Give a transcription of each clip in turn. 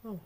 Oh.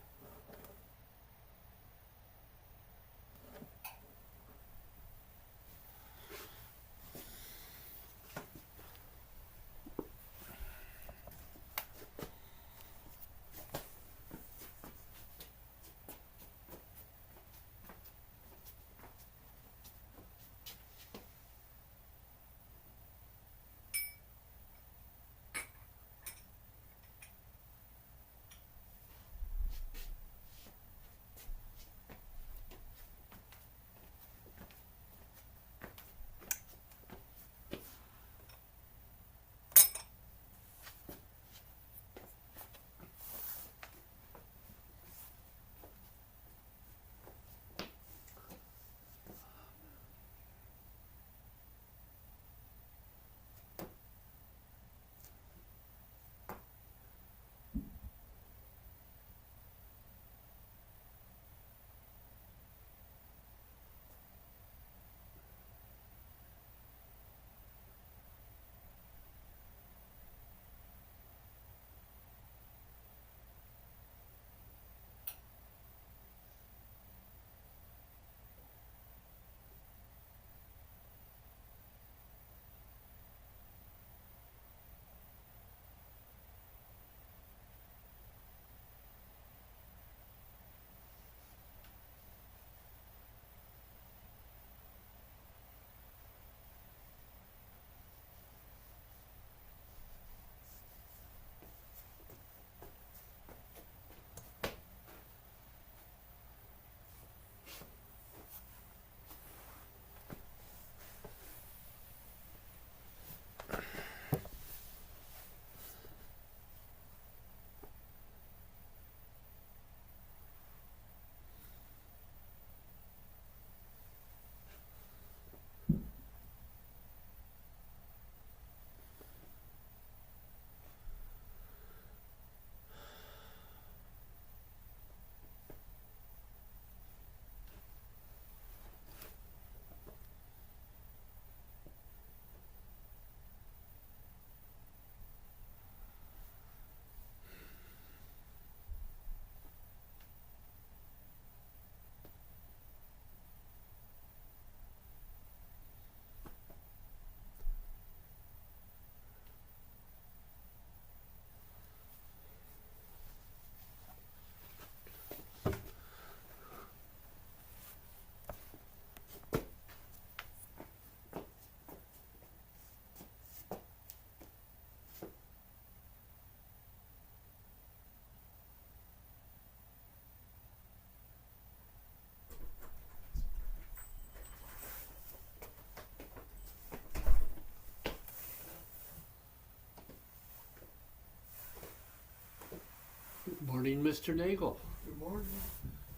Good morning, Mr. Nagel. Good morning.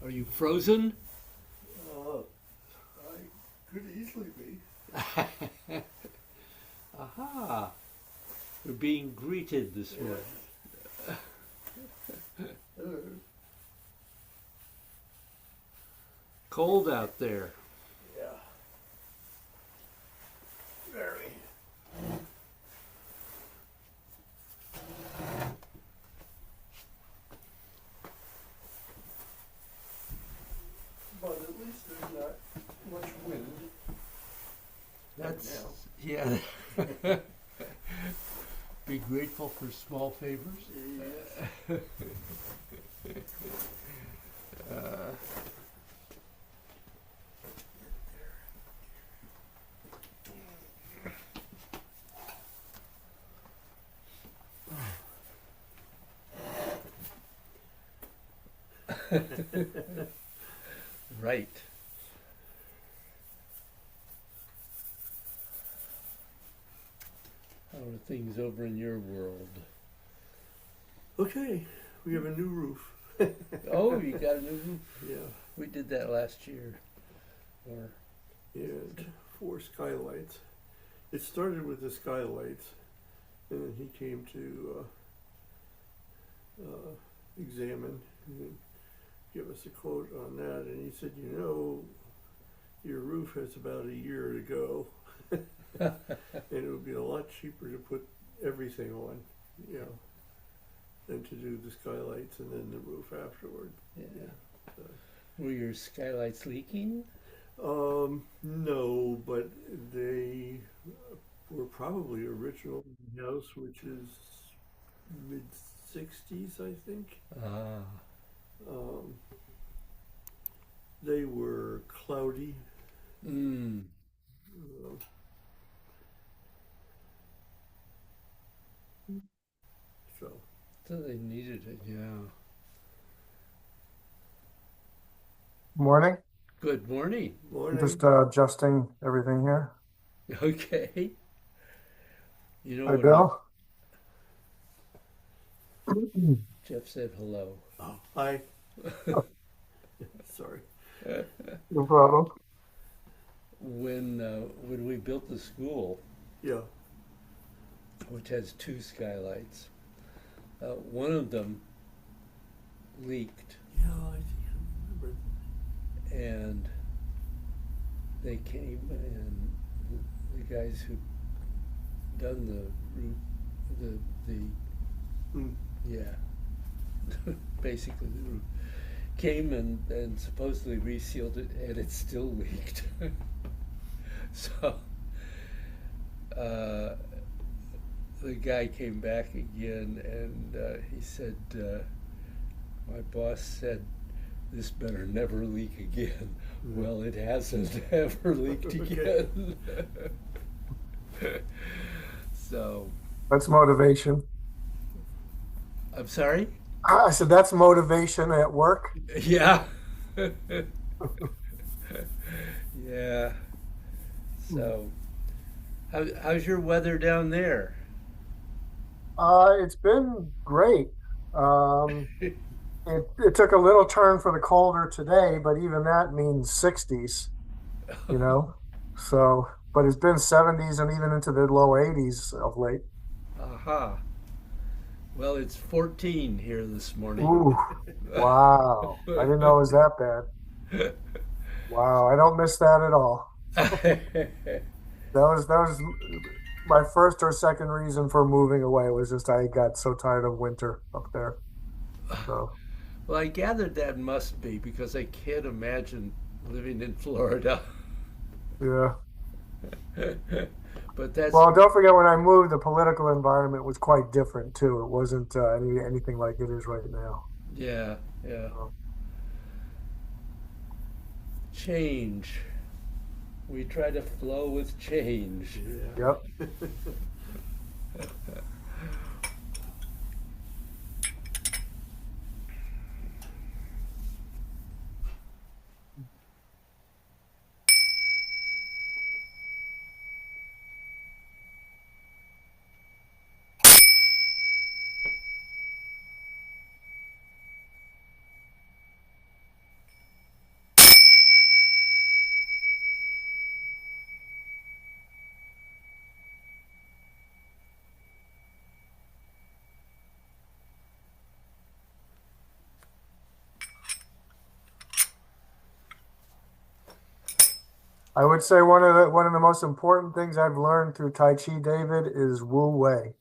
Are you frozen? I could easily be. Aha! We're being greeted this morning. Hello. Cold out there. Yeah. Very. But at least there's not much wind. That's, now. yeah. Be grateful for small favors. Yes. Right. How are things over in your world? Okay, we have a new roof. Oh, you got a new roof? Yeah. We did that last year. Or And 4 skylights. It started with the skylights, and then he came to examine and give us a quote on that. And he said, you know, your roof has about a year to go, and it would be a lot cheaper to put everything on, you know. and to do the skylights and then the roof afterward. Yeah. So, Were your skylights leaking? no, but they were probably original house, which is mid 60s, I think. Ah. Um, they were cloudy. Mm. Uh, so, So they needed it, yeah. Morning. Good morning. I'm morning. just adjusting everything here. Okay. You know Hi, what I Bill. Jeff said hello. Oh, hi. Sorry. No problem. When we built the school, Yeah. which has two skylights, one of them leaked, Yeah, I think I remember. and they came and the guys who done the roof, the Mm. yeah, basically the roof, came and supposedly resealed it, and it still leaked. So uh, the guy came back again, and he said, "My boss said this better never leak again." Mm. Well, it hasn't ever leaked Okay. again. So, That's motivation. I'm sorry? I said that's motivation at work. Yeah. Yeah. So, how's your weather down there? It's been great. Um, it took a little turn for the colder today, but even that means 60s, you know. So, but it's been 70s and even into the low 80s of late. Aha. Well, it's 14 here this morning. Ooh, wow. I didn't know it was that bad. Wow, I don't miss that at all. That was my first or second reason for moving away was just I got so tired of winter up there. So Well, I gathered that must be because I can't imagine living in Florida. yeah. But that's, Well, don't forget when I moved, the political environment was quite different too. It wasn't anything like it is right now. yeah, yeah. So, Change. We try to flow with change. Yeah. yep. I would say one of the most important things I've learned through Tai Chi, David, is Wu Wei.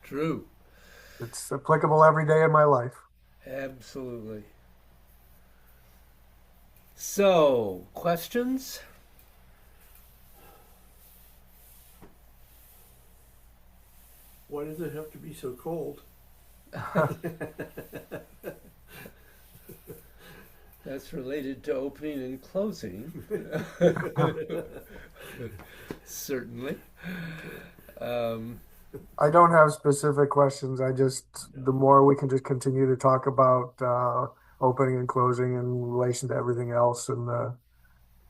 True. It's applicable every day in my life. Absolutely. So, questions? Why does it have to be so cold? That's related to opening and closing. Certainly. Um, I don't have specific questions. The more we can just continue to talk about opening and closing in relation to everything else, and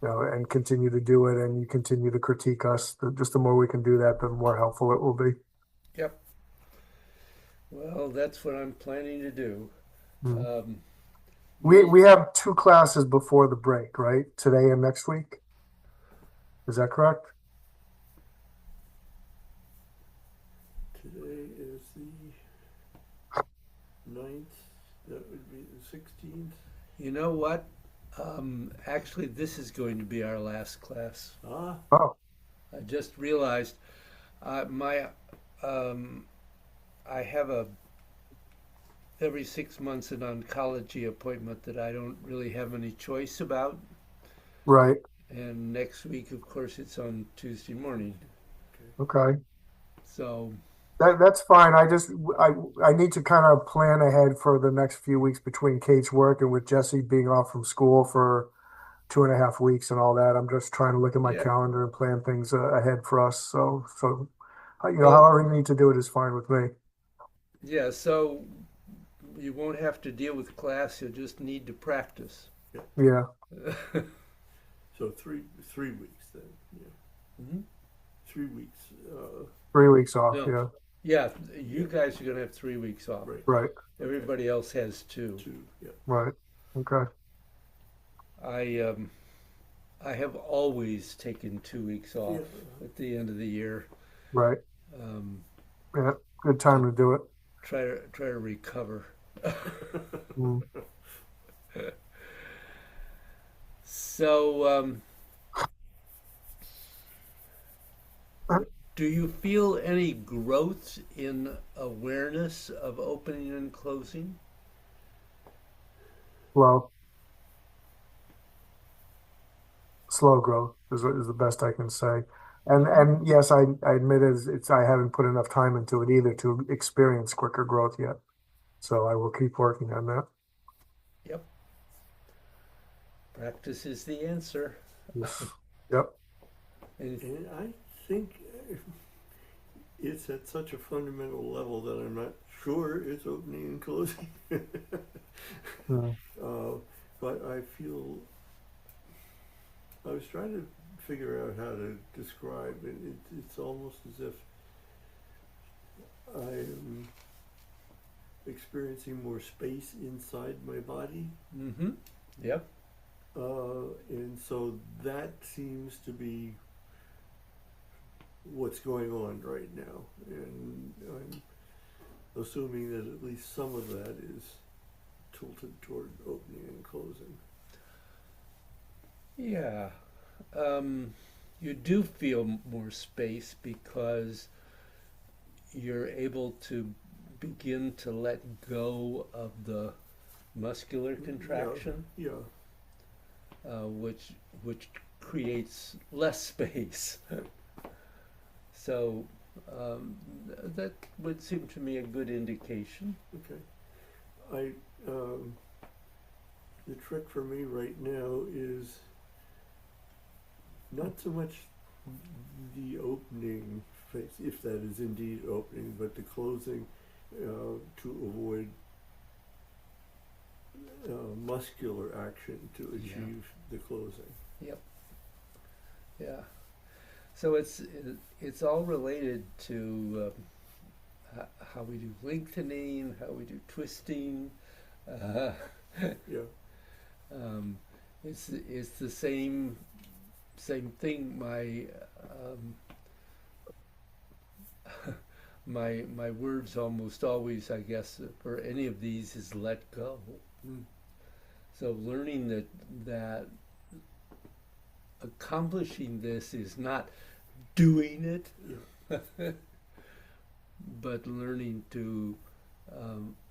and continue to do it, and you continue to critique us. Just the more we can do that, the more helpful it will be. yep. Well, that's what I'm planning to do. Mhm. Um, We have two classes before the break, right? Today and next week. Is that correct? Today is the 9th. That would be the 16th. you know what? Actually, this is going to be our last class. Ah, Oh, I just realized my um, I have a every 6 months an oncology appointment that I don't really have any choice about. Right. And next week, of course, it's on Tuesday morning. Okay. Okay. So, That's fine. I need to kind of plan ahead for the next few weeks between Kate's work and with Jesse being off from school for 2.5 weeks and all that. I'm just trying to look at my yeah. calendar and plan things ahead for us. Well, however you need to do it is fine with me. yeah, so you won't have to deal with class, you'll just need to practice. Yeah. Yeah. So three weeks then. Yeah. Mhm. 3 weeks. 3 weeks off. No. Yeah. Yeah, you Yeah. guys are going to have 3 weeks off. Right. Right. Okay. Everybody else has two. Two. Yeah. Right. Okay. I I have always taken 2 weeks Yeah. off at the end of the year Right. um, Yeah. Good to time to do it. try to recover. Mm. So, do you feel any growth in awareness of opening and closing? Slow, slow growth is the best I can say. Hmm. And yes, I admit it's I haven't put enough time into it either to experience quicker growth yet. So I will keep working on that. Yep, practice is the answer. Yes. Yep. And And I think it's at such a fundamental level that I'm not sure it's opening and closing. Mm. But I feel I was trying to figure out how to describe it. It's almost as if I'm experiencing more space inside my body. mm-hmm. Yep. And so that seems to be what's going on right now. And I'm assuming that at least some of that is tilted toward opening and closing. Yeah. You do feel more space because you're able to begin to let go of the muscular contraction, Yeah, which creates less space. So that would seem to me a good indication. okay. The trick for me right now is not so much the opening phase, if that is indeed opening, but the closing to avoid muscular action to Yeah. achieve the closing. Yep. Yeah. So it's all related to how we do lengthening, how we do twisting. Uh, Yeah, um, it's the same thing. My words almost always, I guess, for any of these is let go. mm. So learning that accomplishing this is not doing it, Yeah, but learning to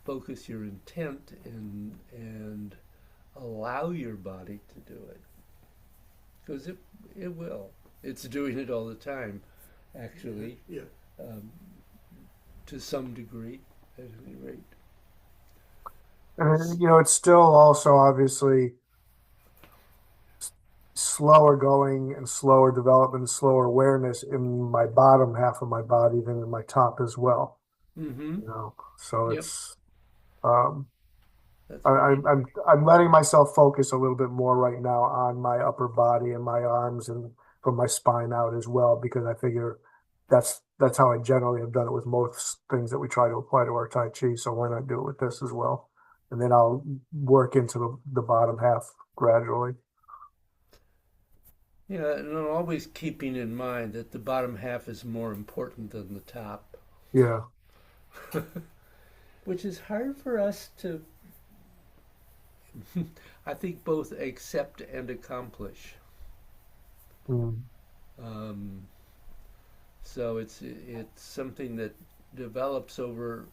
focus your intent and allow your body to do it, because it will. It's doing it all the time, actually, yeah, um, to some degree, at any rate. And it's still also obviously slower going and slower development and slower awareness in my bottom half of my body than in my top as well. Mm-hmm. So Yep. it's um That's I, right. I'm letting myself focus a little bit more right now on my upper body and my arms and from my spine out as well because I figure that's how I generally have done it with most things that we try to apply to our Tai Chi. So why not do it with this as well? And then I'll work into the bottom half gradually. Yeah, and I'm always keeping in mind that the bottom half is more important than the top, Yeah. which is hard for us to, I think, both accept and accomplish. Mm. Um, so it's something that develops over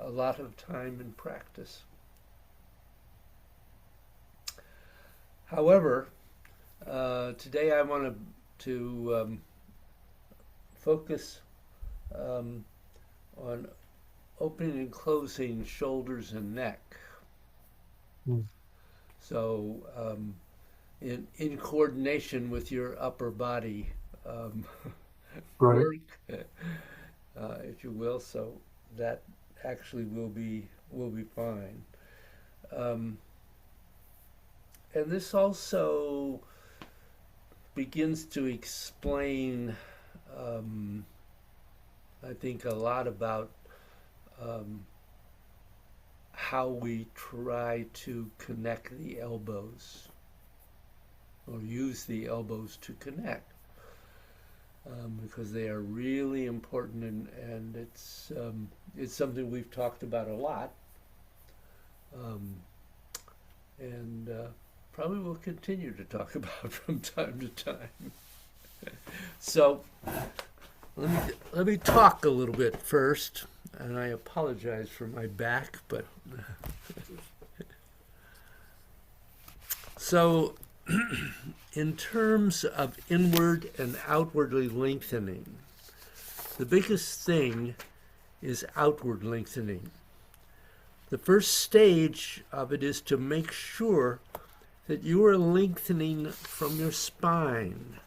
a lot of time and practice. However, today I want to focus on opening and closing shoulders and neck. Mm. So, in coordination with your upper body Right. work, if you will. So that actually will be fine. Um, and this also begins to explain, I think, a lot about um, how we try to connect the elbows or use the elbows to connect. Because they are really important, and it's something we've talked about a lot, um, and probably will continue to talk about from time to time. So let me talk a little bit first, and I apologize for my back, but so. In terms of inward and outwardly lengthening, the biggest thing is outward lengthening. The first stage of it is to make sure that you are lengthening from your spine,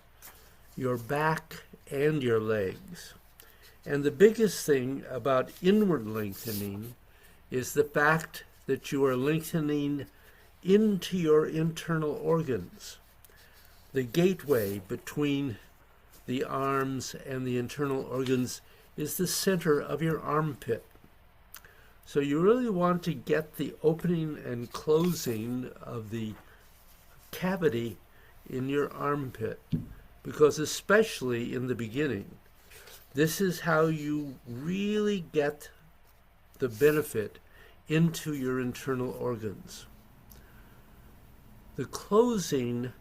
your back, and your legs. And the biggest thing about inward lengthening is the fact that you are lengthening into your internal organs. The gateway between the arms and the internal organs is the center of your armpit. So you really want to get the opening and closing of the cavity in your armpit, because especially in the beginning, this is how you really get the benefit into your internal organs. The closing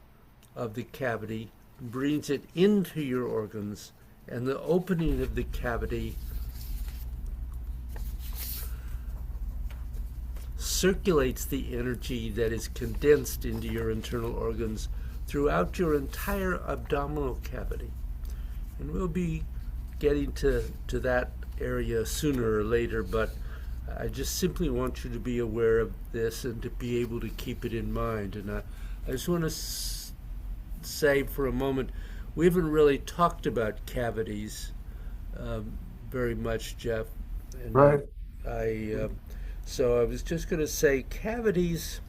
of the cavity brings it into your organs, and the opening of the cavity circulates the energy that is condensed into your internal organs throughout your entire abdominal cavity. And we'll be getting to that area sooner or later, but I just simply want you to be aware of this and to be able to keep it in mind. And I just want to say for a moment, we haven't really talked about cavities very much, Jeff. And Right. So I was just going to say cavities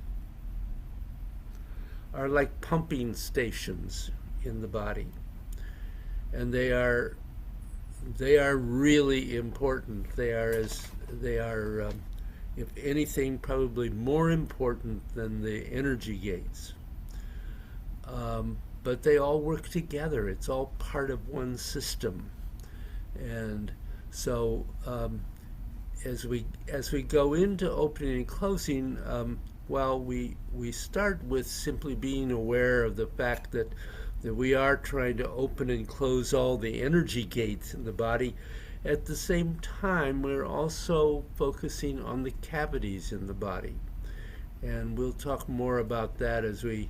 are like pumping stations in the body, and they are really important. They are, if anything, probably more important than the energy gates. But they all work together. It's all part of one system, and so as we go into opening and closing, we start with simply being aware of the fact that we are trying to open and close all the energy gates in the body. At the same time, we're also focusing on the cavities in the body, and we'll talk more about that as we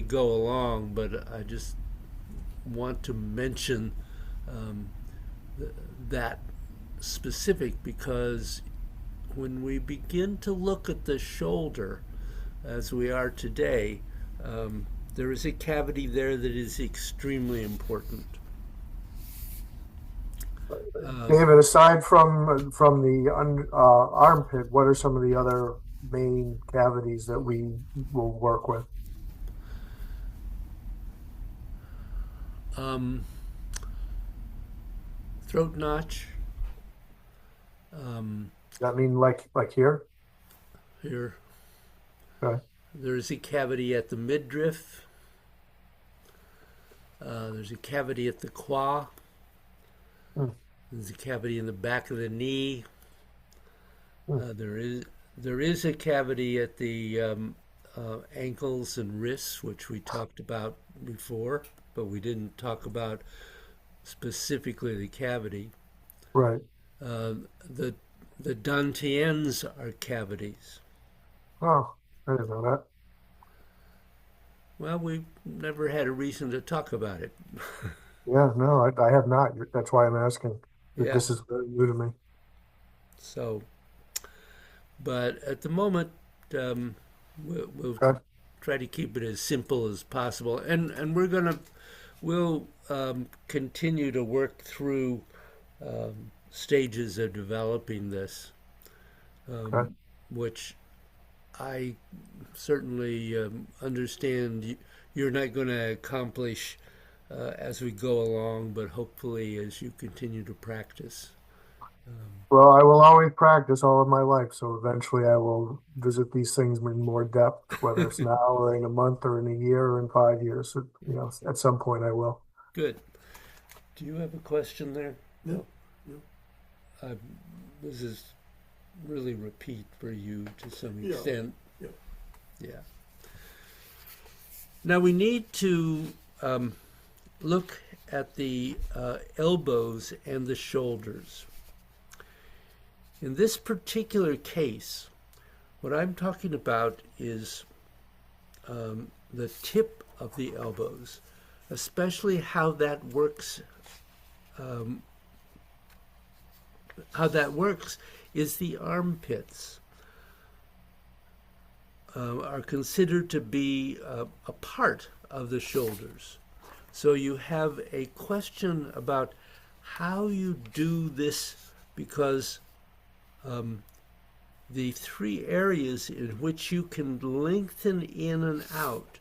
go along. But I just want to mention that specific, because when we begin to look at the shoulder as we are today, there is a cavity there that is extremely important. David, aside from the armpit, what are some of the other main cavities that we will work with? Throat notch. Does that mean like here? Here. Okay. There's a cavity at the midriff. There's a cavity at the quad. Mm. There's a cavity in the back of the knee. Mm. There is a cavity at the ankles and wrists, which we talked about before, but we didn't talk about specifically the cavity. Right. Uh, the the dantians are cavities. Oh, I didn't know that. Well, we've never had a reason to talk about it. Yeah, no, I have not. That's why I'm asking. That Yeah. this is very new to me. So, but at the moment, we'll Okay, try to keep it as simple as possible, and we'll continue to work through stages of developing this, okay. which I certainly understand you're not going to accomplish as we go along, but hopefully as you continue to practice. Well, I will always practice all of my life, so eventually I will visit these things in more depth, whether it's now or in a month or in a year or in 5 years. At some point I will. Good. Do you have a question there? No, no. Uh, this is really repeat for you to some Yeah, extent. yeah. Yeah. Now we need to look at the elbows and the shoulders. In this particular case, what I'm talking about is the tip of the elbows, especially how that works. How that works is the armpits are considered to be a part of the shoulders. So you have a question about how you do this because the three areas in which you can lengthen in and out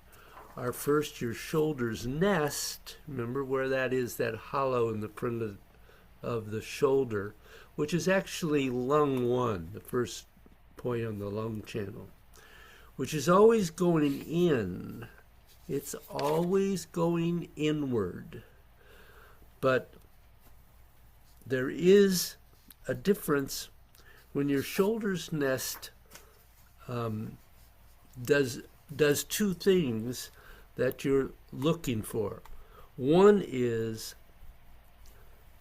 are first your shoulders nest. Remember where that is, that hollow in the front of the shoulder, which is actually lung one, the first point on the lung channel, which is always going in. It's always going inward. But there is a difference when your shoulders nest does two things that you're looking for. One is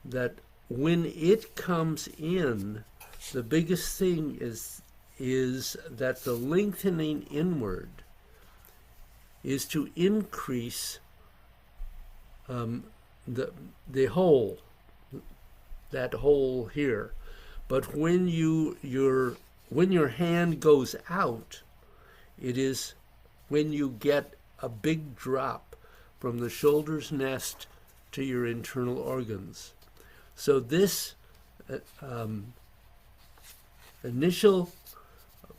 that when it comes in, the biggest thing is that the lengthening inward is to increase the hole, that hole here. But when when your hand goes out, it is when you get a big drop from the shoulder's nest to your internal organs. So this initial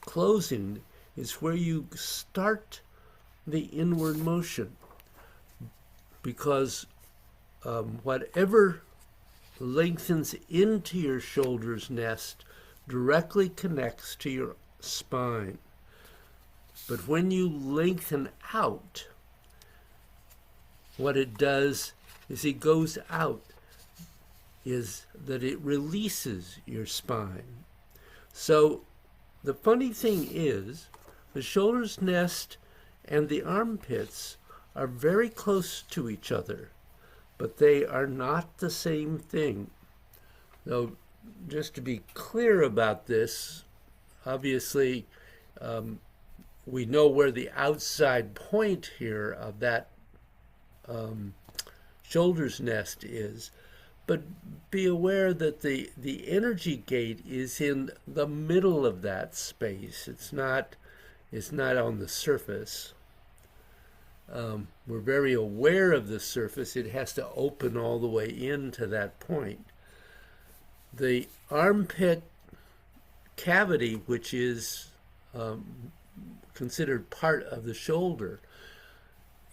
closing is where you start the inward motion, because whatever lengthens into your shoulder's nest directly connects to your spine. But when you lengthen out, what it does is it goes out, is that it releases your spine. So the funny thing is, the shoulder's nest and the armpits are very close to each other, but they are not the same thing. Now, just to be clear about this, obviously, we know where the outside point here of that shoulder's nest is, but be aware that the energy gate is in the middle of that space. It's not on the surface. We're very aware of the surface. It has to open all the way into that point. The armpit cavity, which is considered part of the shoulder,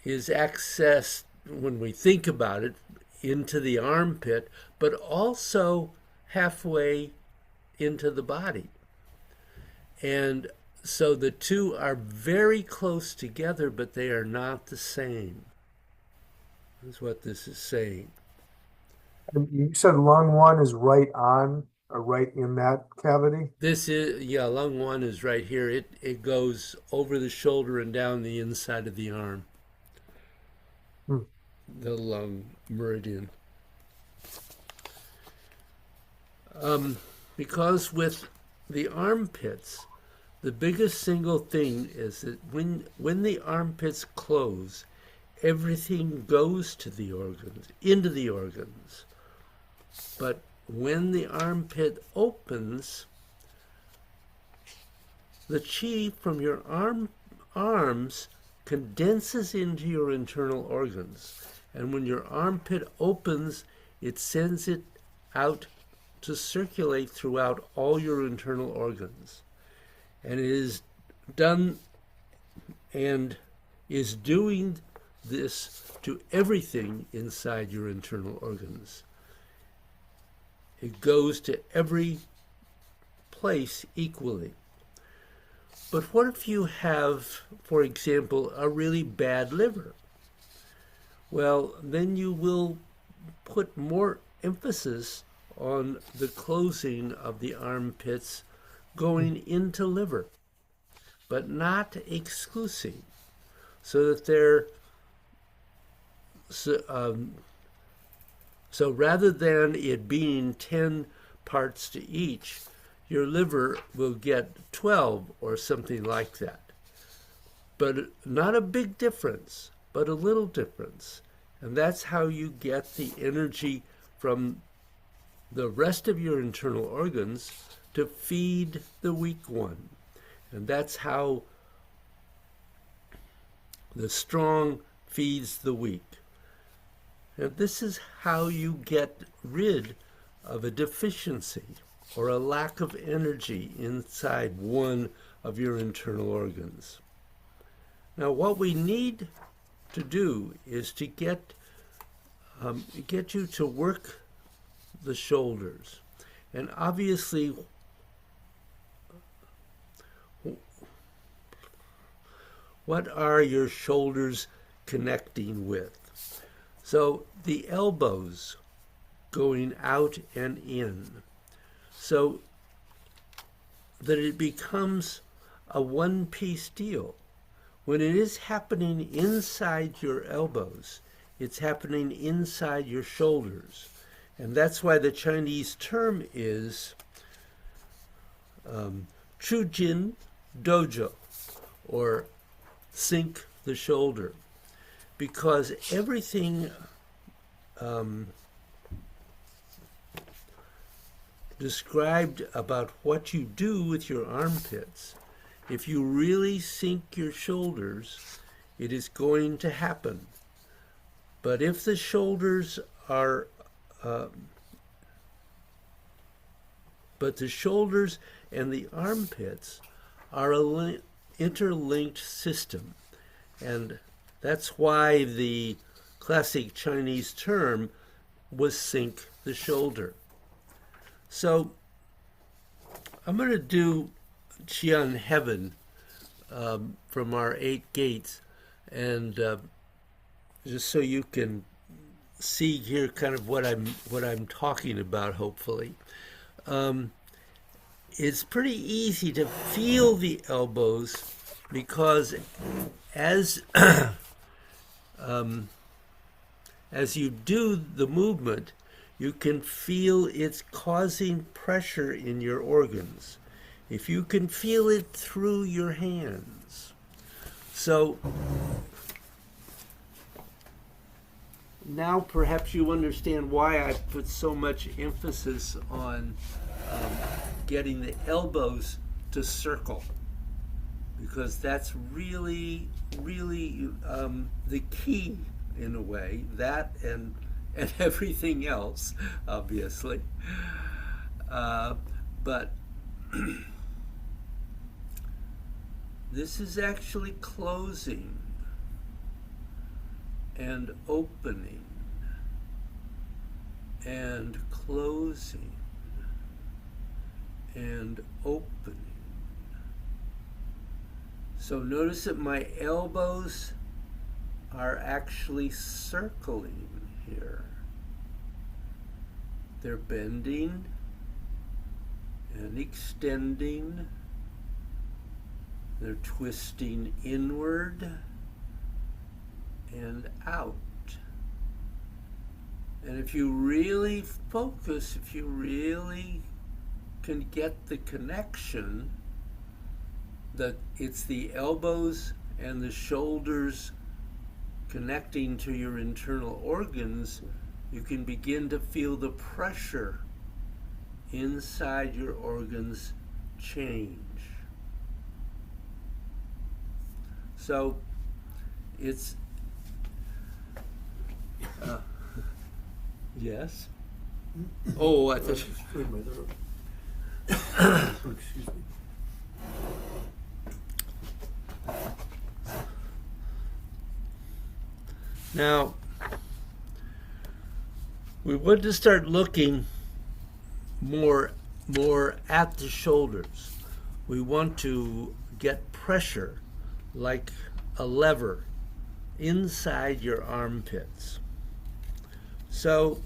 is accessed, when we think about it, into the armpit, but also halfway into the body. And so the two are very close together, but they are not the same. That's what this is saying. And you said lung one is right on or right in that cavity? This is, yeah, lung one is right here. It goes over the shoulder and down the inside of the arm, Hmm. the lung meridian. Because with the armpits, the biggest single thing is that when the armpits close, everything goes to the organs, into the organs. But when the armpit opens, the chi from your arms condenses into your internal organs. And when your armpit opens, it sends it out to circulate throughout all your internal organs. And it is done and is doing this to everything inside your internal organs. It goes to every place equally. But what if you have, for example, a really bad liver? Well, then you will put more emphasis on the closing of the armpits going into liver, but not exclusive, so that they're so rather than it being 10 parts to each, your liver will get 12 or something like that. But not a big difference, but a little difference. And that's how you get the energy from the rest of your internal organs to feed the weak one. And that's how the strong feeds the weak. And this is how you get rid of a deficiency or a lack of energy inside one of your internal organs. Now, what we need to do is to get you to work the shoulders. And obviously, what are your shoulders connecting with? So the elbows going out and in, so that it becomes a one-piece deal. When it is happening inside your elbows, it's happening inside your shoulders. And that's why the Chinese term is Chujin Dojo, or sink the shoulder, because everything described about what you do with your armpits, if you really sink your shoulders, it is going to happen. But if the shoulders are but the shoulders and the armpits are an interlinked system, and that's why the classic Chinese term was sink the shoulder. So I'm going to do Qian Heaven from our 8 gates, and just so you can see here kind of what I'm talking about, hopefully. It's pretty easy to feel the elbows, because as you do the movement, you can feel it's causing pressure in your organs. If you can feel it through your hands. So now perhaps you understand why I put so much emphasis on getting the elbows to circle, because that's really, really the key in a way, that and everything else, obviously. But this is actually closing and opening and closing and opening. So notice that my elbows are actually circling here. They're bending and extending. They're twisting inward and out And if you really focus, if you really can get the connection that it's the elbows and the shoulders connecting to your internal organs, you can begin to feel the pressure inside your organs change. So it's yes. Oh, I thought. Cleared my throat. Excuse me. Now, we want to start looking more at the shoulders. We want to get pressure like a lever inside your armpits. So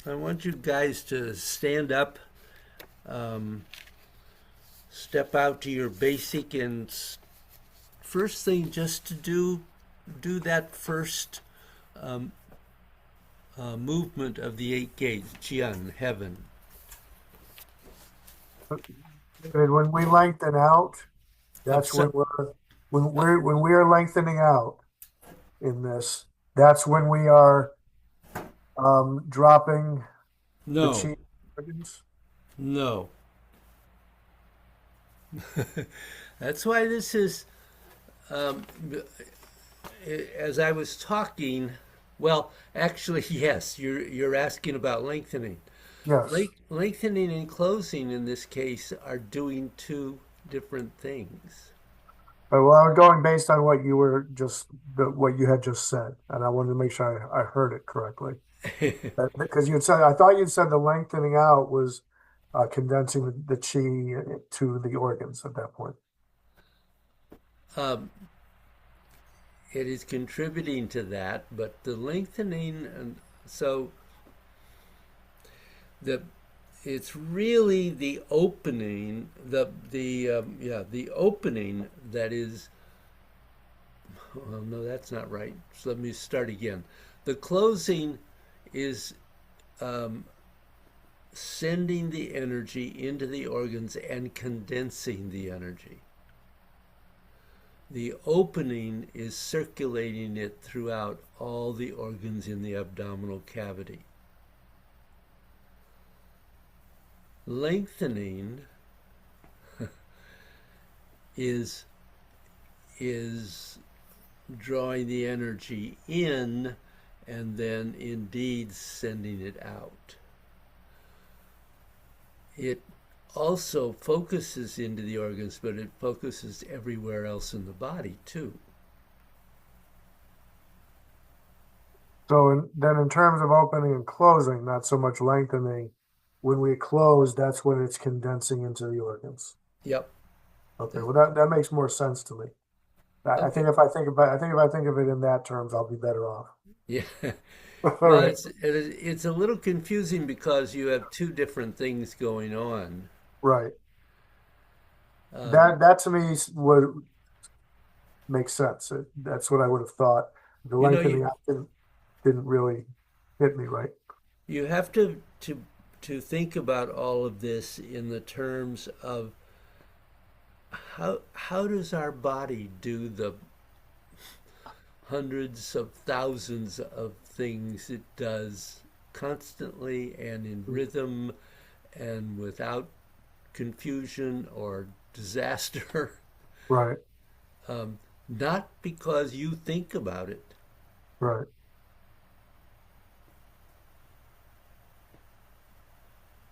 I want you guys to stand up, step out to your basic, and first thing just to do that first movement of the 8 gates, Jian, heaven. And when we lengthen out, that's when we are lengthening out in this. That's when we are dropping the No, chi organs. no. That's why this is, as I was talking, well, actually, yes, you're asking about lengthening. Yes. Lengthening and closing in this case are doing two different things. Well, I'm going based on what you had just said, and I wanted to make sure I heard it correctly. Because I thought you'd said the lengthening out was condensing the chi to the organs at that point. Um, it is contributing to that, but the lengthening, and so it's really the opening, the opening that is. Well, no, that's not right. So let me start again. The closing is sending the energy into the organs and condensing the energy. The opening is circulating it throughout all the organs in the abdominal cavity. Lengthening is drawing the energy in and then indeed sending it out. It also focuses into the organs, but it focuses everywhere else in the body too. So then in terms of opening and closing, not so much lengthening. When we close, that's when it's condensing into the organs. Yep. Okay, well that makes more sense to me. I think if I think of it in that terms, I'll be better off. Yeah. All Well, right. it's a little confusing because you have two different things going on. Right. Um, That to me would make sense. That's what I would have thought. The you know, lengthening out didn't really hit me right. you have to think about all of this in the terms of how does our body do the hundreds of thousands of things it does constantly and in rhythm and without confusion or disaster. Right. Not because you think about it. Right.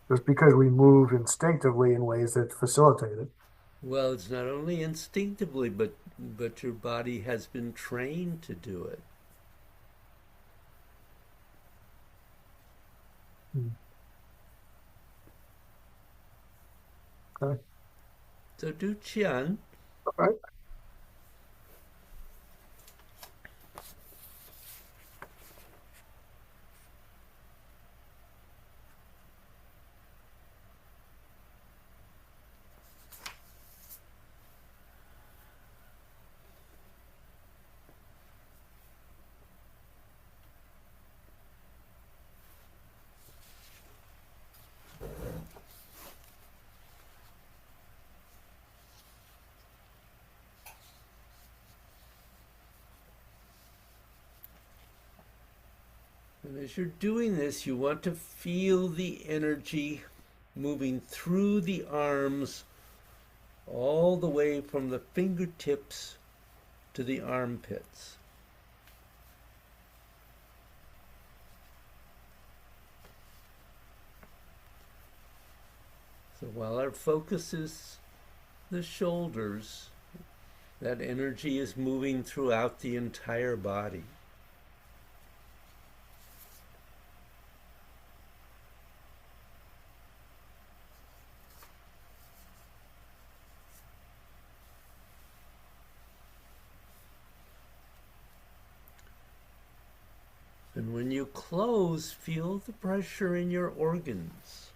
Just because we move instinctively in ways that facilitate it. Well, it's not only instinctively, but your body has been trained to do it. Hmm. Okay. So do Qian. All right. And as you're doing this, you want to feel the energy moving through the arms all the way from the fingertips to the armpits. So while our focus is the shoulders, that energy is moving throughout the entire body. And when you close, feel the pressure in your organs.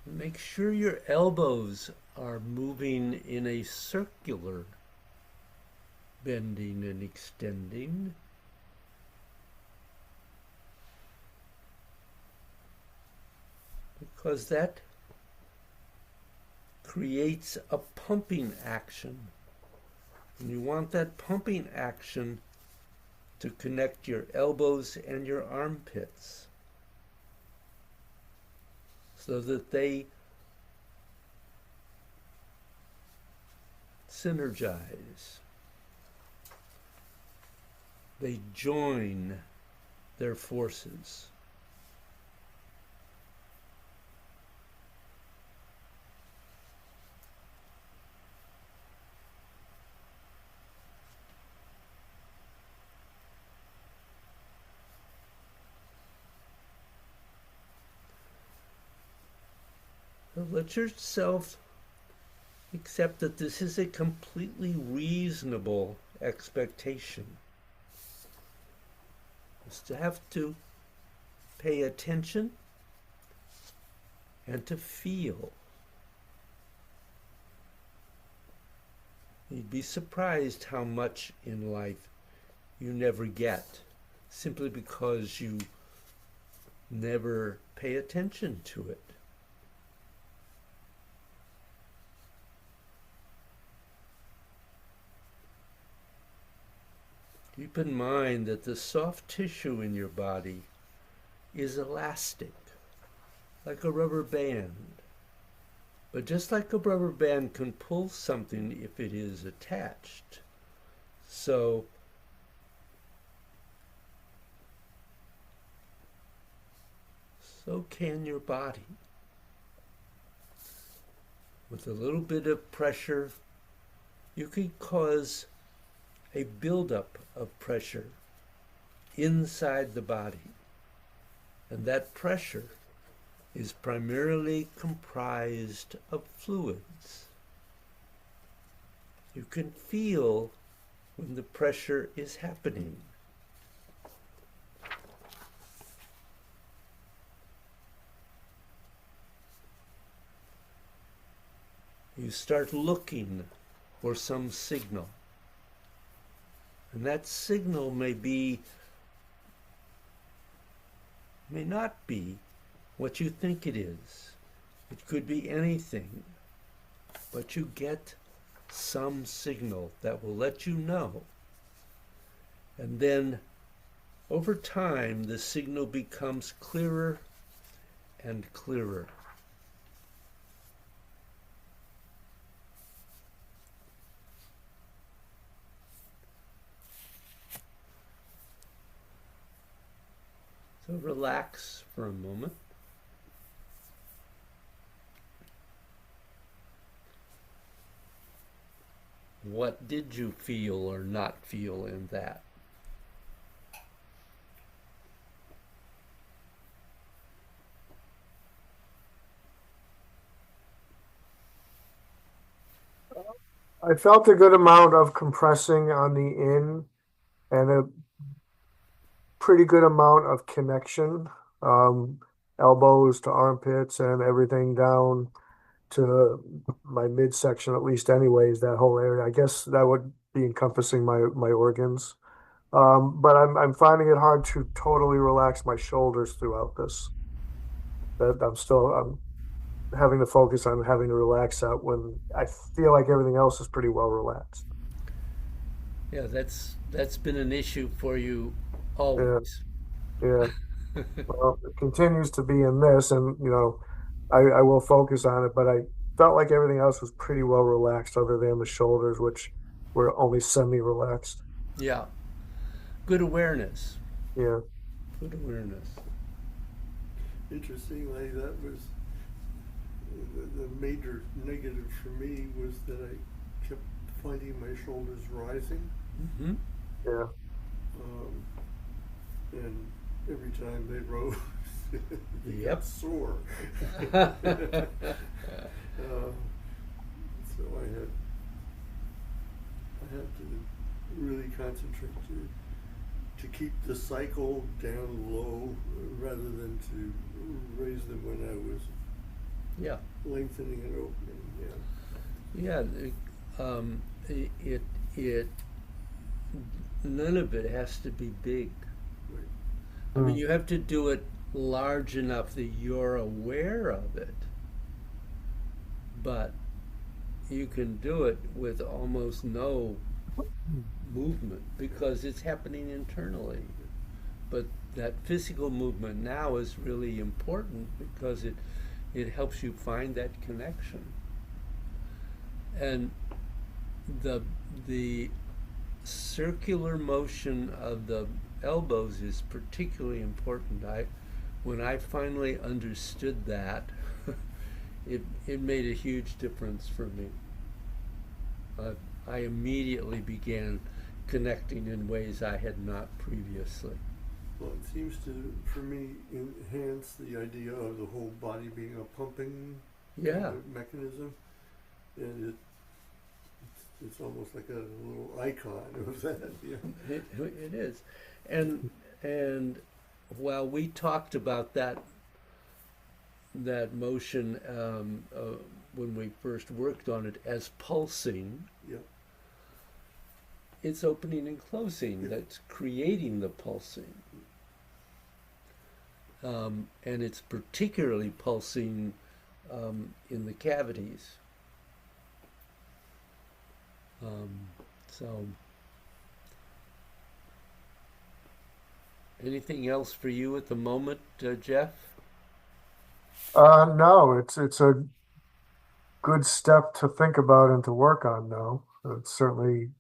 Make sure your elbows are moving in a circular bending and extending. Because that creates a pumping action. And you want that pumping action to connect your elbows and your armpits so that they synergize. They join their forces. So let yourself accept that this is a completely reasonable expectation. Just to have to pay attention and to feel. You'd be surprised how much in life you never get simply because you never pay attention to it. Keep in mind that the soft tissue in your body is elastic, like a rubber band. But just like a rubber band can pull something if it is attached, so can your body. With a little bit of pressure, you can cause a buildup of pressure inside the body. And that pressure is primarily comprised of fluids. You can feel when the pressure is happening. You start looking for some signal. And that signal may not be what you think it is. It could be anything. But you get some signal that will let you know. And then over time, the signal becomes clearer and clearer. So relax for a moment. What did you feel or not feel in that? I felt a good amount of compressing on the in and a pretty good amount of connection, elbows to armpits and everything down to my midsection, at least anyways, that whole area. I guess that would be encompassing my organs. But I'm finding it hard to totally relax my shoulders throughout this. That I'm having to focus on having to relax that when I feel like everything else is pretty well relaxed. Yeah, that's been an issue for you Yeah, always. yeah. Well, it continues to be in this, and I will focus on it, but I felt like everything else was pretty well relaxed other than the shoulders, which were only semi-relaxed. Yeah, good awareness. Yeah. Good awareness. Interestingly, that was the major negative for me was that I kept finding my shoulders rising, Hmm. Yeah. um, and every time they rose, they got Yep. sore. So I had to really concentrate to keep the cycle down low rather than to raise them when I was Yeah. lengthening and opening. Yeah. It it none of it has to be big. Right. I mean, Mm. you have to do it large enough that you're aware of it, but you can do it with almost no movement because it's happening internally. But that physical movement now is really important because it helps you find that connection. And the the circular motion of the elbows is particularly important. I When I finally understood that, it made a huge difference for me. Uh, I immediately began connecting in ways I had not previously. Well, it seems to, for me, enhance the idea of the whole body being a pumping kind Yeah, of mechanism, and it's almost like a little icon of that. Yeah. it is. And and while we talked about that motion when we first worked on it as pulsing, Yeah. it's opening and closing Yeah. that's creating the pulsing. And it's particularly pulsing in the cavities. Um, so, anything else for you at the moment, Jeff? No, it's a good step to think about and to work on now. It's certainly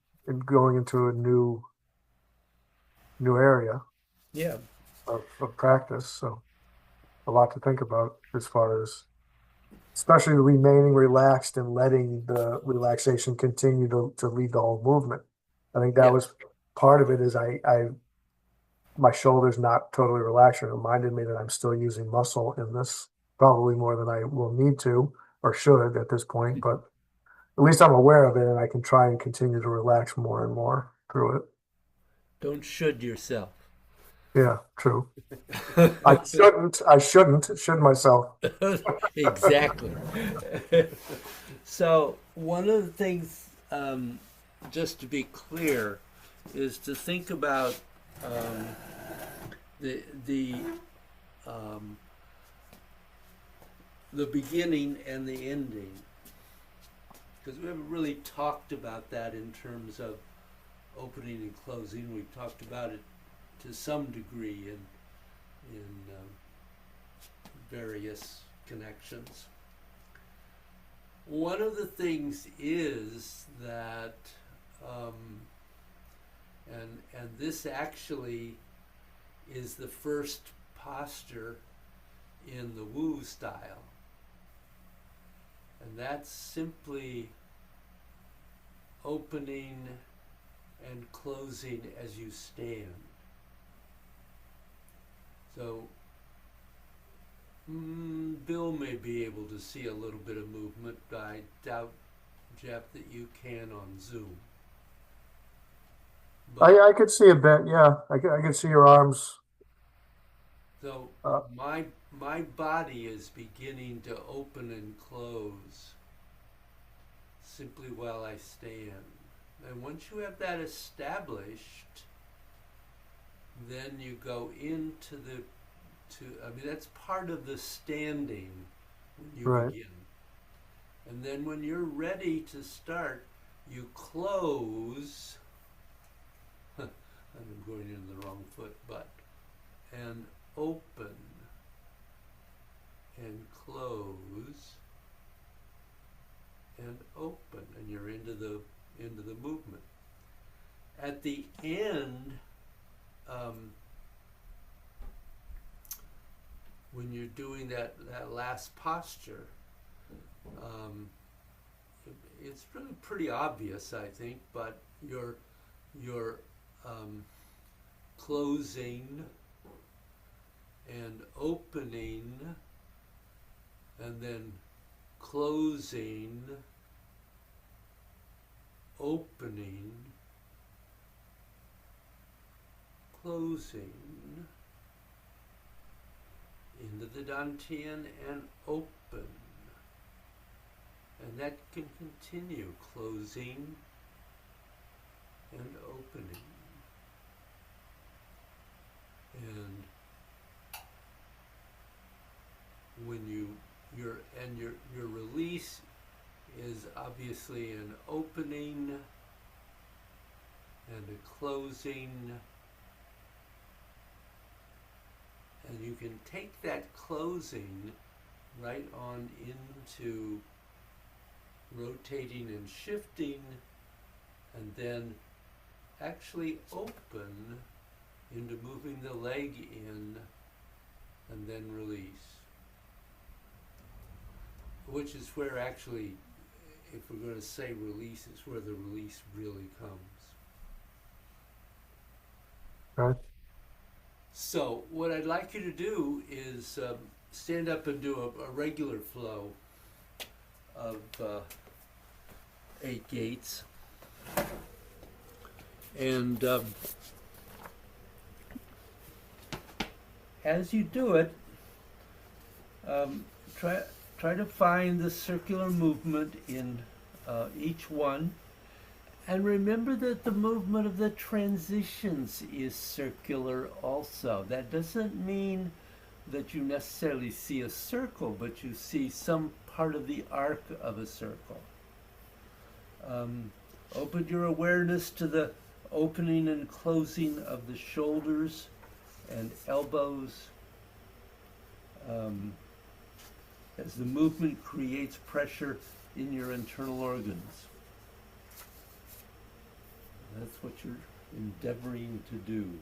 going into a new area Yeah, of practice. So a lot to think about as far as especially remaining relaxed and letting the relaxation continue to lead the whole movement. I think that yeah, was part of it is I my shoulders not totally relaxed. It reminded me that I'm still using muscle in this probably more than I will need to or should at this point, but at least I'm aware of it and I can try and continue to relax more and more through it. don't should yourself. Yeah, true. I shouldn't myself. Exactly. So, one of the things, just to be clear, is to think about um, the um, the beginning and the ending, because we haven't really talked about that in terms of opening and closing. We've talked about it to some degree in various connections. One of the things is that, um, and this actually is the first posture in the Wu style, and that's simply opening and closing as you stand. So Bill may be able to see a little bit of movement. I doubt, Jeff, that you can on Zoom. But I could see a bit, yeah. I could see your arms. so Uh, my my body is beginning to open and close simply while I stand. And once you have that established, then you go into that's part of the standing when you Right. begin. And then when you're ready to start, you close, I'm going in the wrong foot, but, and open, and close, and open, and you're into the movement. At the end, when you're doing that last posture, it's really pretty obvious, I think, but you're closing and opening, and then closing, opening, closing, into the Dantian and open. And that can continue, closing and opening. And when your release is obviously an opening and a closing, and you can take that closing right on into rotating and shifting, and then actually open into moving the leg in and then release. Which is where actually, if we're going to say release, is where the release really comes. Right. So what I'd like you to do is stand up and do a regular flow of 8 gates. And as you do it, try to find the circular movement in each one. And remember that the movement of the transitions is circular also. That doesn't mean that you necessarily see a circle, but you see some part of the arc of a circle. Open your awareness to the opening and closing of the shoulders and elbows. As the movement creates pressure in your internal organs. That's what you're endeavoring to do.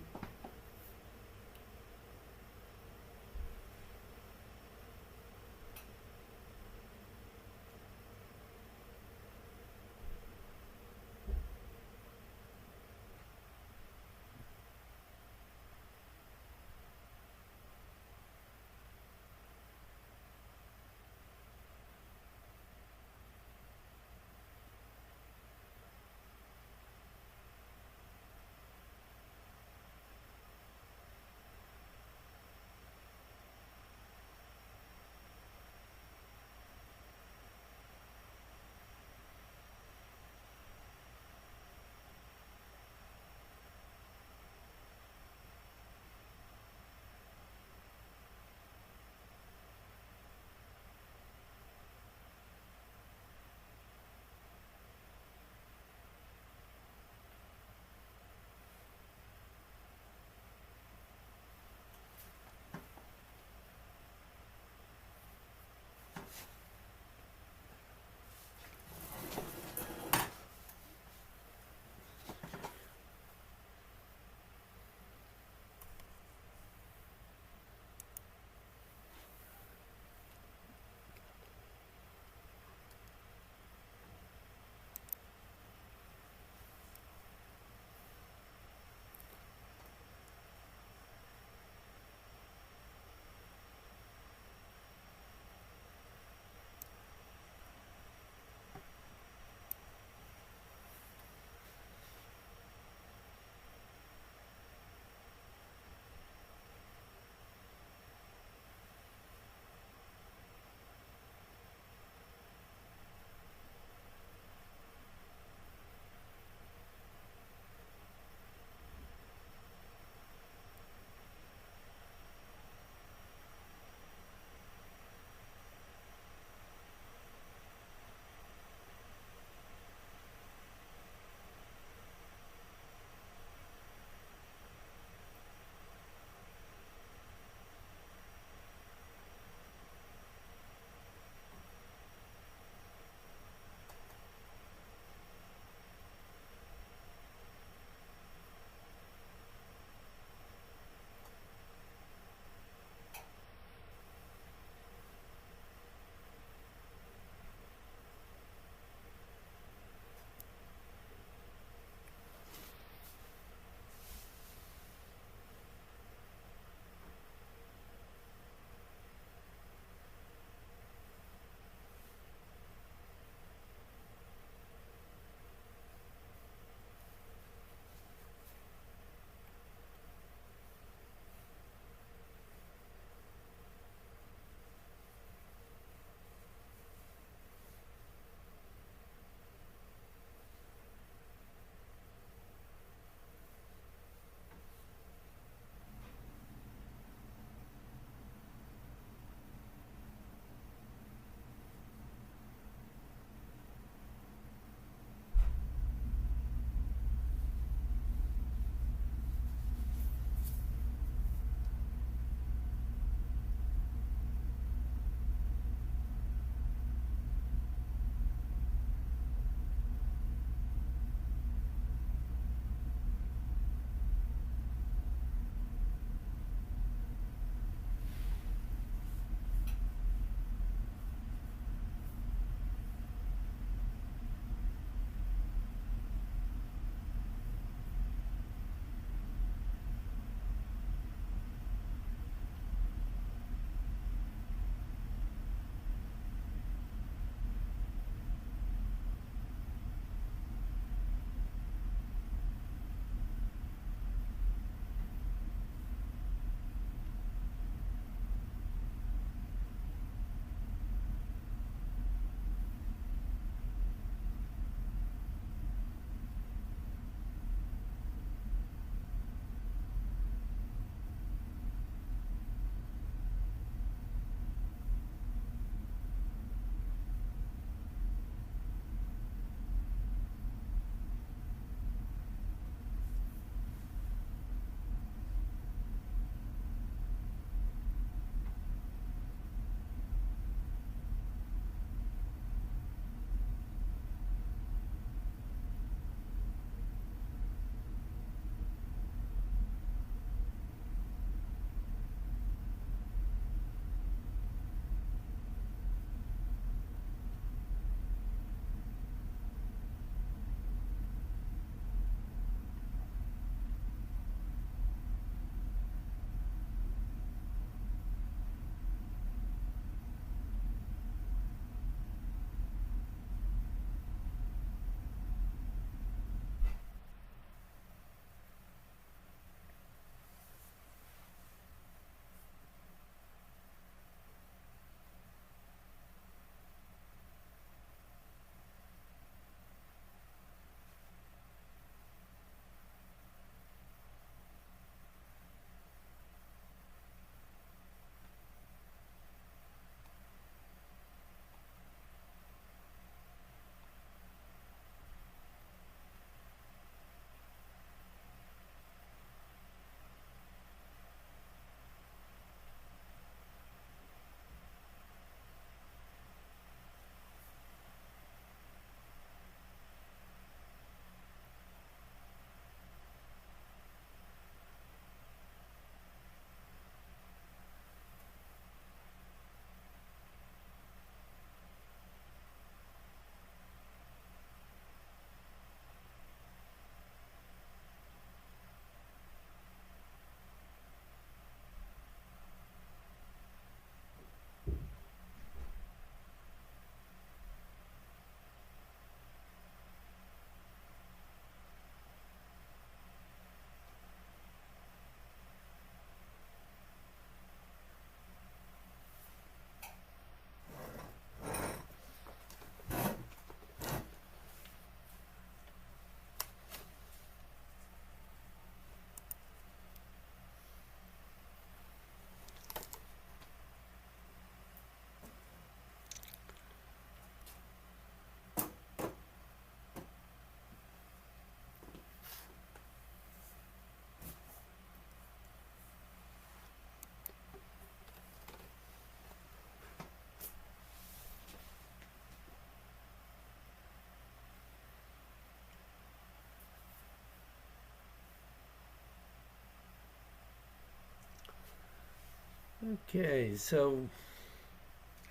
Okay, so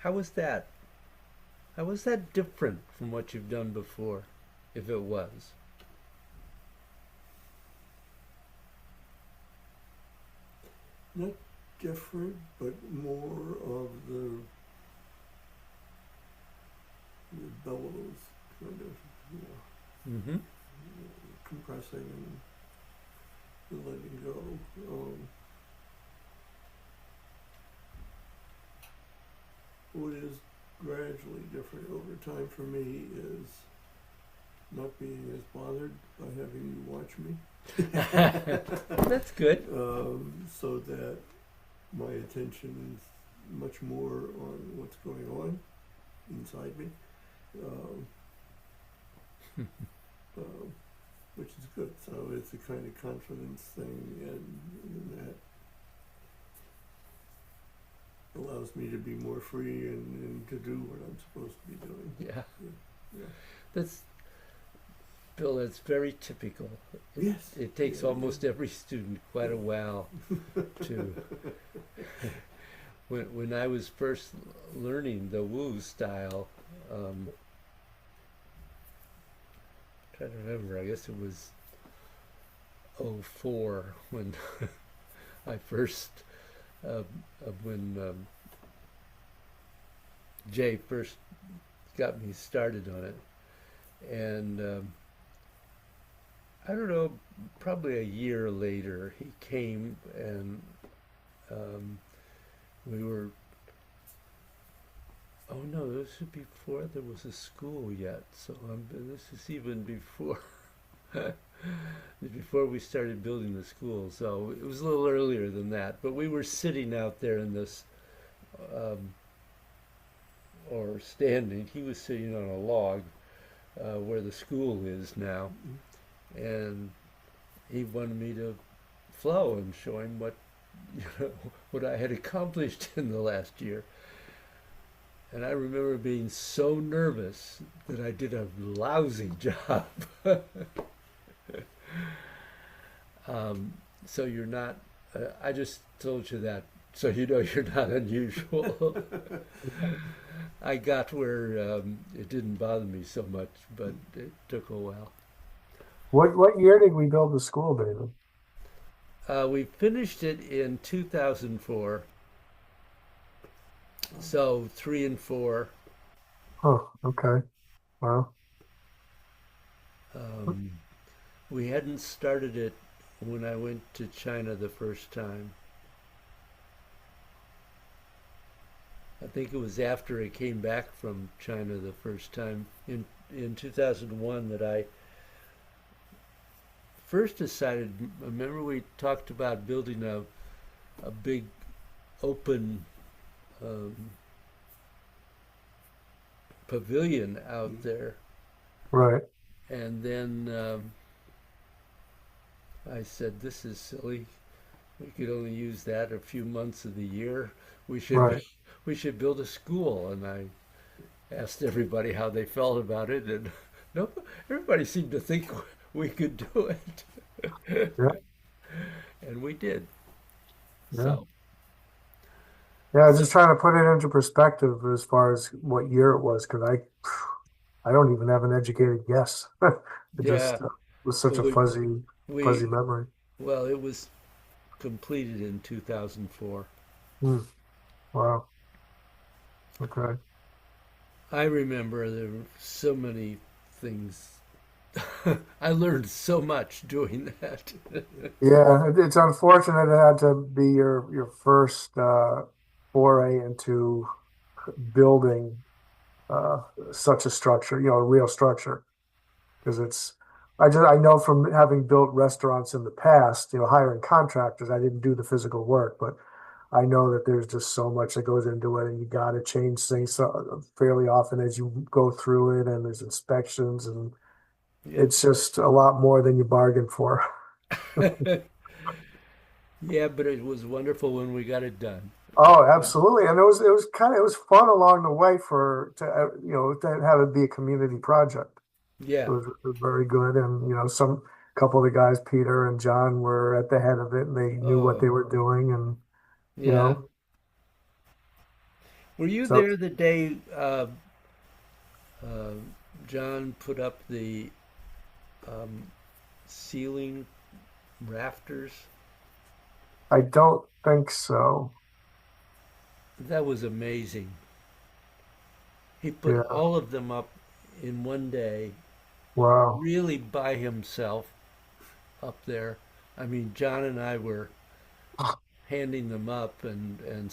how was that? How was that different from what you've done before, if it was? Not different, but more of the bellows kind of, you know, Mm-hmm. compressing and letting go. What is gradually different over time for me is not being as bothered by having you watch me. That's good. So that my attention is much more on what's going on inside me, um, um, which is good. So it's a kind of confidence thing, and that allows me to be more free and to do what I'm supposed to be doing. Yeah, Yeah. that's Bill. That's very typical. It, Yes. it takes Yeah. almost every student quite a while to. When I was first learning the Wu style, um, trying to remember. I guess it was '04 when I first uh, when Jay first got me started on it, and I don't know, probably a year later he came and um, we were. Oh no, this was before there was a school yet. So this is even before before we started building the school. So it was a little earlier than that. But we were sitting out there in this, um, or standing. He was sitting on a log where the school is now, and he wanted me to flow and show him what you know what I had accomplished in the last year. And I remember being so nervous that I did a lousy job. um, so you're not, I just told you that so you know you're not unusual. I got where it didn't bother me so much, but it took a while. What year did we build the school, David? We finished it in 2004, so three and four. Oh, okay. Well, Um, we hadn't started it when I went to China the first time. I think it was after I came back from China the first time in 2001 that I first decided. Remember we talked about building a big open um, pavilion out there, right. and then I said, "This is silly. We could only use that a few months of the year. We should Right. we should build a school." And I asked everybody how they felt about it, and no, everybody seemed to think we could do it, Yeah. and we did. Yeah. So, Yeah. I was so just trying to put it into perspective as far as what year it was, because I don't even have an educated guess. It yeah, just was such well, a fuzzy we memory. well, it was completed in 2004. Hmm. Wow. Okay. I remember there were so many things. I learned so much doing that. Yeah, it's unfortunate it had to be your first foray into building uh, such a structure, a real structure. Because I know from having built restaurants in the past, hiring contractors, I didn't do the physical work, but I know that there's just so much that goes into it, and you got to change things fairly often as you go through it, and there's inspections, and Yep. it's just a lot more than you bargained for. Yeah, but it was wonderful when we got it done. Oh, Yeah. absolutely. And it was fun along the way to have it be a community project. It Yeah. was very good. And, some couple of the guys, Peter and John, were at the head of it and they knew what Oh, they were doing. And, you yeah. know, Were you So there the day uh, John put up the um, ceiling rafters? I don't think so. That was amazing. He put Yeah. all of them up in one day, Wow. really by himself up there. I mean, John and I were handing them up and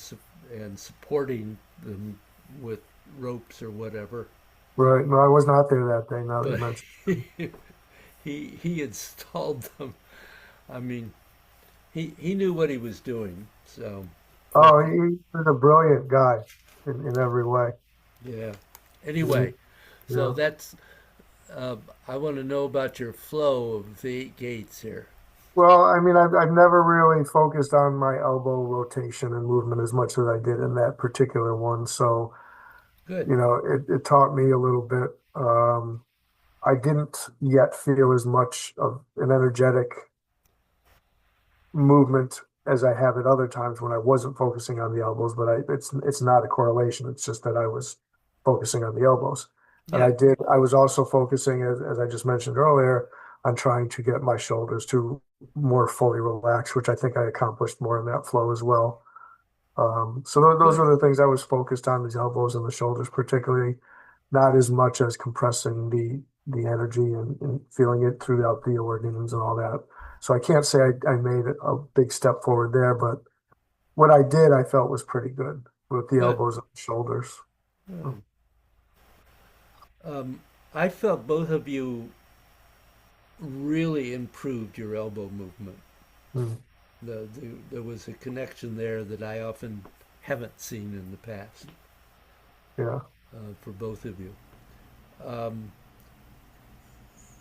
supporting them with ropes or whatever. Right. No, I was not there that day. Now that you But mention. he installed them. I mean, he knew what he was doing. So, but Oh, he was a brilliant guy in every way. yeah. Mhm. Anyway, so Yeah. that's uh, I want to know about your flow of the eight gates here. Well, I mean, I've never really focused on my elbow rotation and movement as much as I did in that particular one. So, Good. it taught me a little bit. I didn't yet feel as much of an energetic movement as I have at other times when I wasn't focusing on the elbows, but it's not a correlation. It's just that I was focusing on the elbows. And Yeah. I was also focusing, as I just mentioned earlier, on trying to get my shoulders to more fully relax, which I think I accomplished more in that flow as well. So those Good. were the things I was focused on, the elbows and the shoulders, particularly, not as much as compressing the energy and feeling it throughout the organs and all that. So I can't say I made a big step forward there, but what I did, I felt was pretty good with the Good. elbows and shoulders. Yeah. Um, I felt both of you really improved your elbow movement. Mm, There was a connection there that I often haven't seen in the past yeah. for both of you. Um,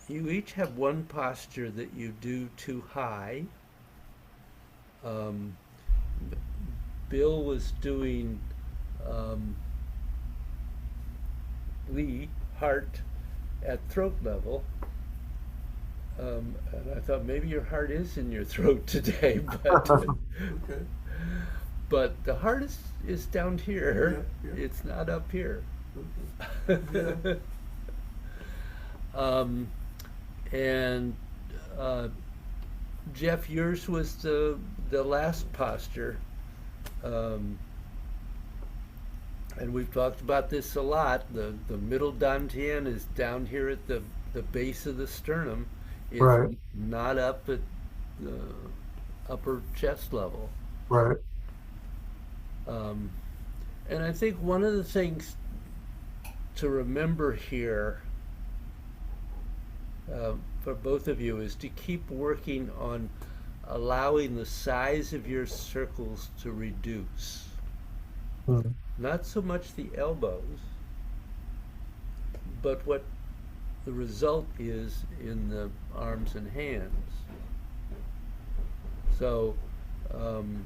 you each have one posture that you do too high. Um, Bill was doing um, Lee heart at throat level. And I thought maybe your heart is in your throat today, Okay. but the heart is down here. Yeah, yeah. It's not up here. Okay. Yeah. um, and uh, Jeff, yours was the last posture, um, and we've talked about this a lot. The middle dantian is down here at the base of the sternum. It's Right, not up at the upper chest level. right. Um, and I think one of the things to remember here for both of you is to keep working on allowing the size of your circles to reduce. Mm, Not so much the elbows, but what the result is in the arms and hands. So um,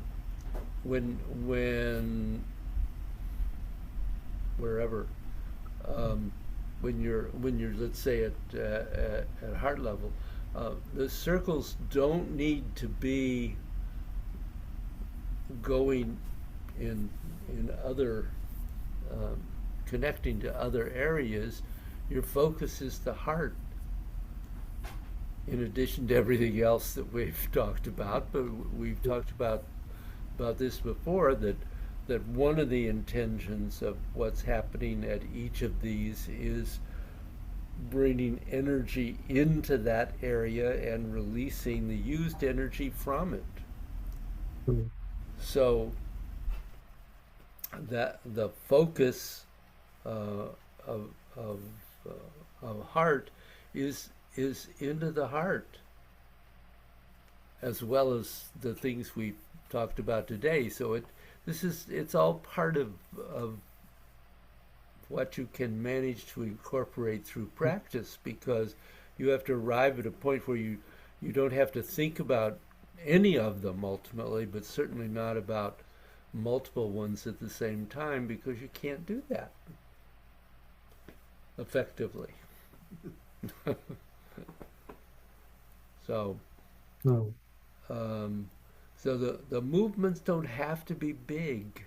when wherever um, when you're let's say at heart level, the circles don't need to be going in other um, connecting to other areas. Your focus is the heart, in addition to everything else that we've talked about. But we've talked about this before, that one of the intentions of what's happening at each of these is bringing energy into that area and releasing the used energy from it. mm, So that the focus uh, of of of heart is into the heart, as well as the things we talked about today. So it's all part of what you can manage to incorporate through practice, because you have to arrive at a point where you don't have to think about any of them ultimately, but certainly not about multiple ones at the same time, because you can't do that effectively. So mm. um, so the movements don't have to be big.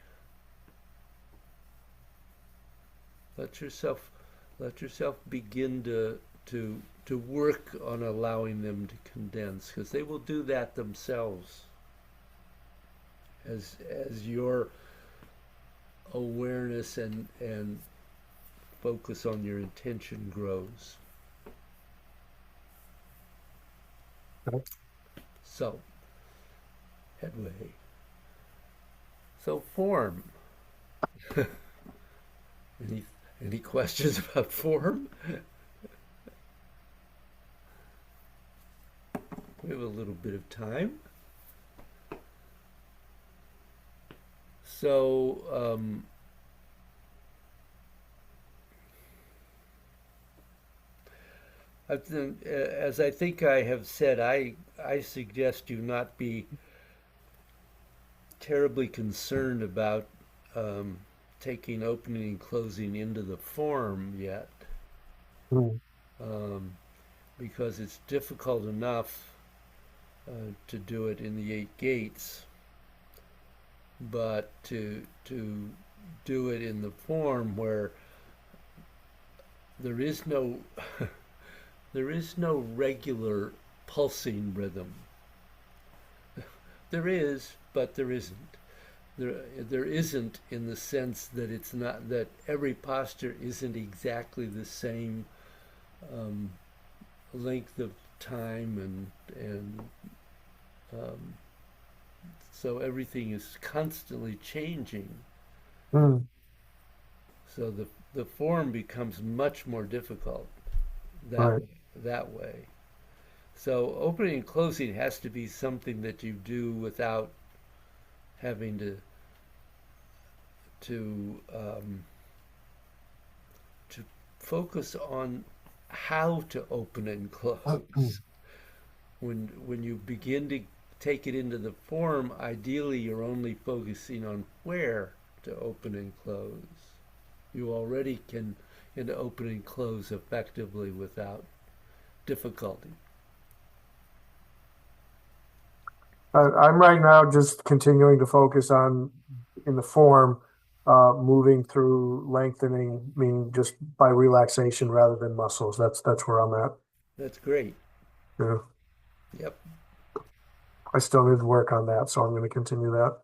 Let yourself let yourself begin to work on allowing them to condense, because they will do that themselves as your awareness and focus on your intention grows. So, headway. So form. Any any questions about form? We have a little bit of time. So, as I think I have said, I suggest you not be terribly concerned about taking opening and closing into the form yet, Mm. um, because it's difficult enough to do it in the eight gates, but to do it in the form where there is no there is no regular pulsing rhythm. There is, but there isn't. There isn't, in the sense that it's not, that every posture isn't exactly the same um, length of time, and um, so everything is constantly changing. Mm. So the form becomes much more difficult Right. that way. So opening and closing has to be something that you do without having to to focus on how to open and close. When you begin to take it into the form, ideally you're only focusing on where to open and close. You already can open and close effectively without difficulty. I'm right now just continuing to focus on in the form, moving through lengthening, meaning just by relaxation rather than muscles. That's where I'm at. That's great. Yeah. Yep. I still need to work on that, so I'm going to continue that.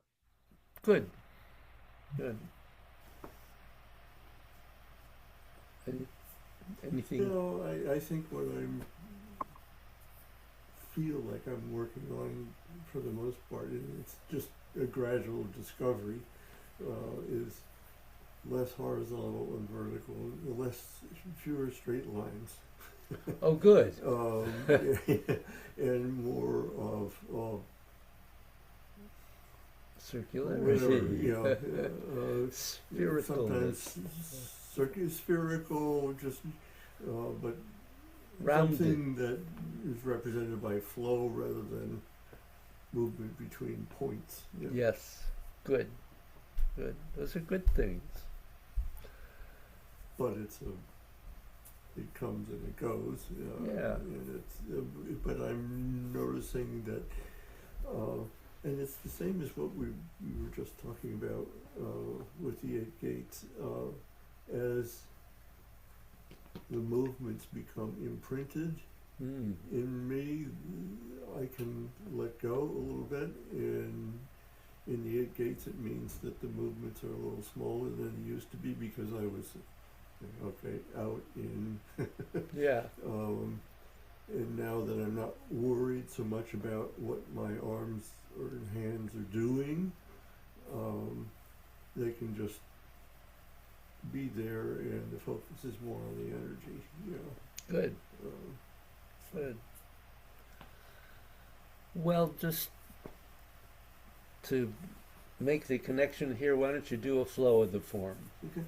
Good. Good. Any, You anything? know, I think what I feel like I'm working on for the most part, and it's just a gradual discovery, is less horizontal and vertical, fewer straight lines, Oh, good. and more of whatever, Spherical. sometimes spherical, just but Rounded. something that is represented by flow rather than movement between points. Yeah. Yes. Good. Good. Those are good things. But it comes and it goes. Yeah. And but I'm noticing that, and it's the same as what we were just talking about with the eight gates. As the movements become imprinted in me, I can let go a little bit. And in the eight gates, it means that the movements are a little smaller than they used to be because I was out in. Yeah. And now that I'm not worried so much about what my arms or hands are doing, they can just be there, and the focus is more on the energy. Good. Good. Well, just to make the connection here, why don't you do a flow of the form? Okay.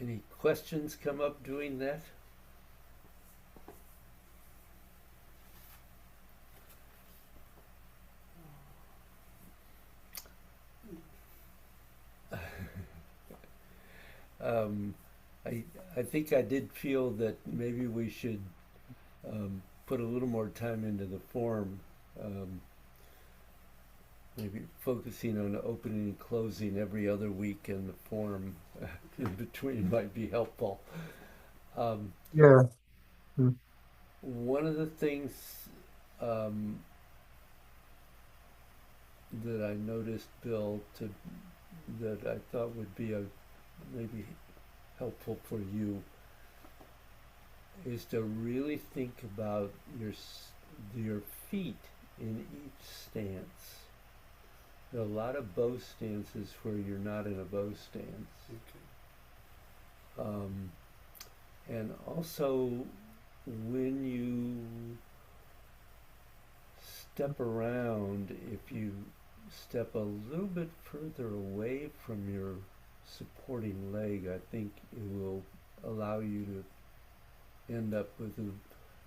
Any questions come up doing that? Um, I I think I did feel that maybe we should put a little more time into the form. Um, Maybe focusing on opening and closing every other week in the form in between might be helpful. Um, Yeah. Mm. One of the things um, that I noticed, Bill, that I thought would be maybe helpful for you is to really think about your feet in each stance. There are a lot of bow stances where you're not in a bow stance. Okay. Um, and also, when you step around, if you step a little bit further away from your supporting leg, I think it will allow you to end up with an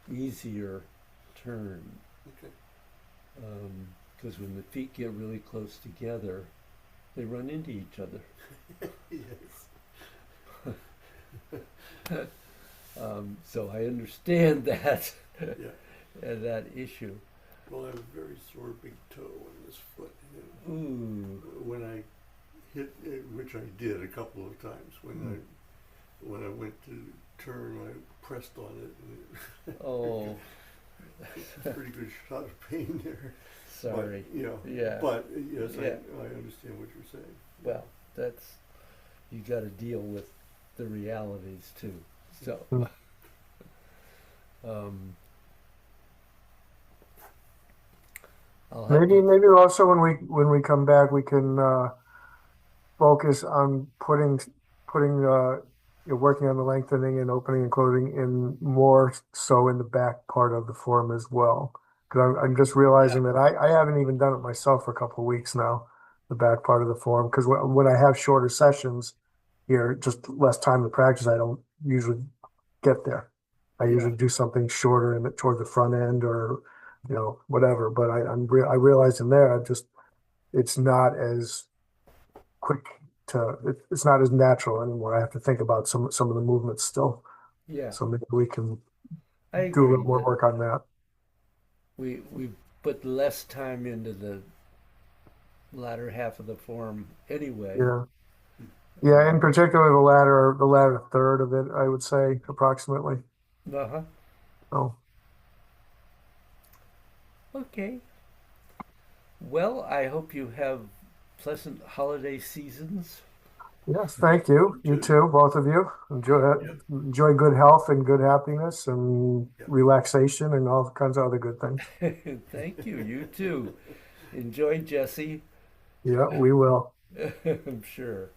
easier turn. Okay. Because when the feet get really close together, they run into each other. Yes. So I understand that Yeah. that issue. Well, I have a very sore big toe on this foot. Ooh. When I hit it, which I did a couple of times, when I went to turn, I pressed on it, and Oh, it's a pretty good shot of pain there. sorry. But, Yeah. But yes, Yeah. I understand what you're saying. Well, that's you got to deal with the realities too. So, Mm. um, I'll have Maybe to. maybe also when we come back we can focus on putting you're working on the lengthening and opening and closing in more so in the back part of the form as well. Because I'm just Yeah. realizing that I haven't even done it myself for a couple of weeks now, the back part of the form. Because when I have shorter sessions here, just less time to practice, I don't usually get there. I Yeah. usually do something shorter in toward the front end or whatever. But I realize in there I just it's not as quick it's not as natural anymore. I have to think about some of the movements still. Yeah. So maybe we can I do a agree little more that work on that. we put less time into the latter half of the form anyway. Yeah. Yeah, in particular the latter third of it, I would say approximately. Uh-huh. Oh, Okay. Well, I hope you have pleasant holiday seasons. yes, thank you. You You too. too, both of you. Yep. Enjoy good health and good happiness and Yep. relaxation and all kinds of other good things. Thank you. You too. Enjoy, Jesse. Yeah, we will. I'm sure.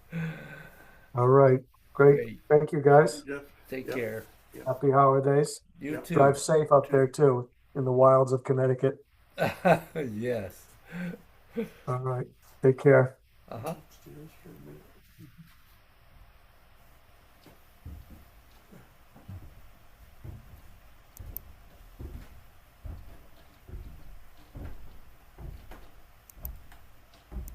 All right. Great. Great. Thank you Thank guys. you, Jeff. Take Yep. care. Yep. Happy holidays. You Yep. too. Drive safe You up too. there too, in the wilds of Connecticut. Yes. All right. Take care. Uh-huh. Upstairs for a minute.